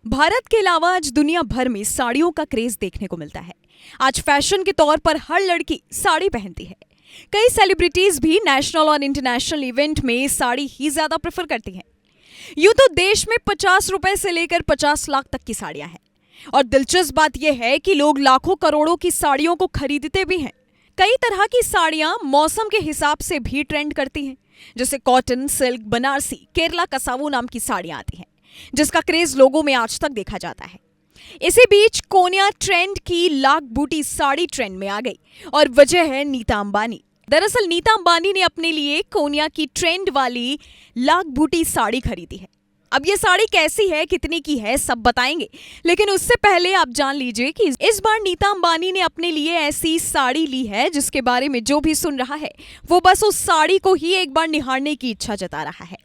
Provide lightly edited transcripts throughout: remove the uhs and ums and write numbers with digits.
भारत के अलावा आज दुनिया भर में साड़ियों का क्रेज देखने को मिलता है। आज फैशन के तौर पर हर लड़की साड़ी पहनती है। कई सेलिब्रिटीज भी नेशनल और इंटरनेशनल इवेंट में साड़ी ही ज्यादा प्रेफर करती हैं। यूं तो देश में 50 रुपए से लेकर 50 लाख तक की साड़ियां हैं और दिलचस्प बात यह है कि लोग लाखों करोड़ों की साड़ियों को खरीदते भी हैं। कई तरह की साड़ियां मौसम के हिसाब से भी ट्रेंड करती हैं, जैसे कॉटन, सिल्क, बनारसी, केरला कसावू नाम की साड़ियां आती हैं, जिसका क्रेज लोगों में आज तक देखा जाता है। इसी बीच कोनिया ट्रेंड की लाख बूटी साड़ी ट्रेंड में आ गई और वजह है नीता अंबानी। दरअसल नीता अंबानी ने अपने लिए कोनिया की ट्रेंड वाली लाख बूटी साड़ी खरीदी है। अब ये साड़ी कैसी है, कितने की है, सब बताएंगे, लेकिन उससे पहले आप जान लीजिए कि इस बार नीता अंबानी ने अपने लिए ऐसी साड़ी ली है जिसके बारे में जो भी सुन रहा है वो बस उस साड़ी को ही एक बार निहारने की इच्छा जता रहा है।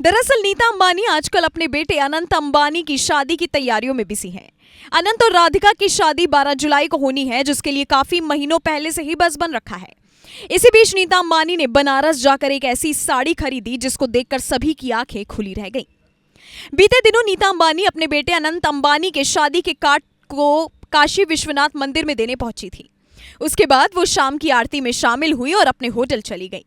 दरअसल नीता अंबानी आजकल अपने बेटे अनंत अंबानी की शादी की तैयारियों में बिजी हैं। अनंत और राधिका की शादी 12 जुलाई को होनी है, जिसके लिए काफी महीनों पहले से ही बस बन रखा है। इसी बीच नीता अंबानी ने बनारस जाकर एक ऐसी साड़ी खरीदी जिसको देखकर सभी की आंखें खुली रह गईं। बीते दिनों नीता अंबानी अपने बेटे अनंत अंबानी के शादी के कार्ड को काशी विश्वनाथ मंदिर में देने पहुंची थी। उसके बाद वो शाम की आरती में शामिल हुई और अपने होटल चली गई।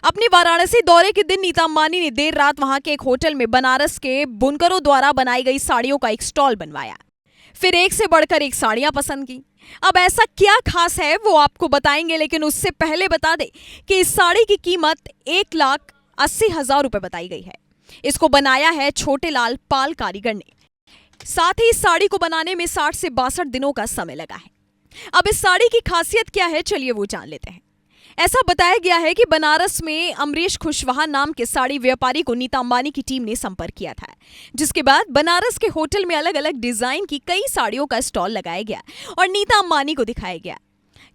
अपने वाराणसी दौरे के दिन नीता अंबानी ने देर रात वहां के एक होटल में बनारस के बुनकरों द्वारा बनाई गई साड़ियों का एक स्टॉल बनवाया। फिर एक से बढ़कर एक साड़ियां पसंद की। अब ऐसा क्या खास है वो आपको बताएंगे, लेकिन उससे पहले बता दें कि इस साड़ी की कीमत 1,80,000 रुपए बताई गई है। इसको बनाया है छोटे लाल पाल कारीगर ने। साथ ही इस साड़ी को बनाने में 60 से 62 दिनों का समय लगा है। अब इस साड़ी की खासियत क्या है, चलिए वो जान लेते हैं। ऐसा बताया गया है कि बनारस में अमरीश खुशवाहा नाम के साड़ी व्यापारी को नीता अंबानी की टीम ने संपर्क किया था, जिसके बाद बनारस के होटल में अलग अलग डिजाइन की कई साड़ियों का स्टॉल लगाया गया और नीता अंबानी को दिखाया गया।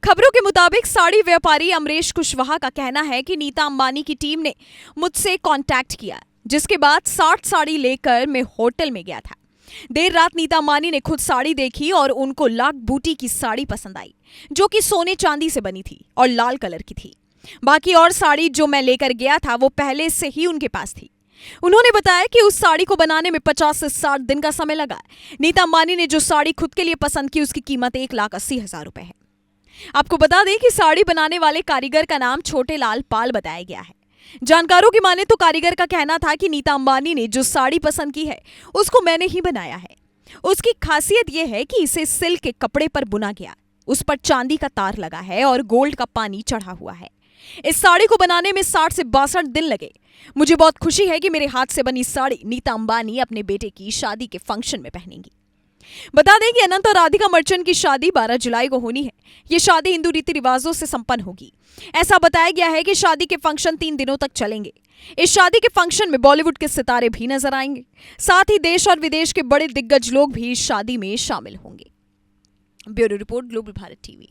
खबरों के मुताबिक साड़ी व्यापारी अमरीश खुशवाहा का कहना है कि नीता अंबानी की टीम ने मुझसे कॉन्टैक्ट किया, जिसके बाद 60 साड़ी लेकर मैं होटल में गया था। देर रात नीता अंबानी ने खुद साड़ी देखी और उनको लाख बूटी की साड़ी पसंद आई, जो कि सोने चांदी से बनी थी और लाल कलर की थी। बाकी और साड़ी जो मैं लेकर गया था वो पहले से ही उनके पास थी। उन्होंने बताया कि उस साड़ी को बनाने में 50 से 60 दिन का समय लगा। नीता अंबानी ने जो साड़ी खुद के लिए पसंद की उसकी कीमत 1,80,000 रुपए है। आपको बता दें कि साड़ी बनाने वाले कारीगर का नाम छोटे लाल पाल बताया गया है। जानकारों की माने तो कारीगर का कहना था कि नीता अंबानी ने जो साड़ी पसंद की है उसको मैंने ही बनाया है। उसकी खासियत यह है कि इसे सिल्क के कपड़े पर बुना गया, उस पर चांदी का तार लगा है और गोल्ड का पानी चढ़ा हुआ है। इस साड़ी को बनाने में 60 से 62 दिन लगे। मुझे बहुत खुशी है कि मेरे हाथ से बनी साड़ी नीता अंबानी अपने बेटे की शादी के फंक्शन में पहनेंगी। बता दें कि अनंत और राधिका मर्चेंट की शादी 12 जुलाई को होनी है। ये शादी हिंदू रीति रिवाजों से संपन्न होगी। ऐसा बताया गया है कि शादी के फंक्शन 3 दिनों तक चलेंगे। इस शादी के फंक्शन में बॉलीवुड के सितारे भी नजर आएंगे। साथ ही देश और विदेश के बड़े दिग्गज लोग भी इस शादी में शामिल होंगे। Bureau report, global Bharat TV.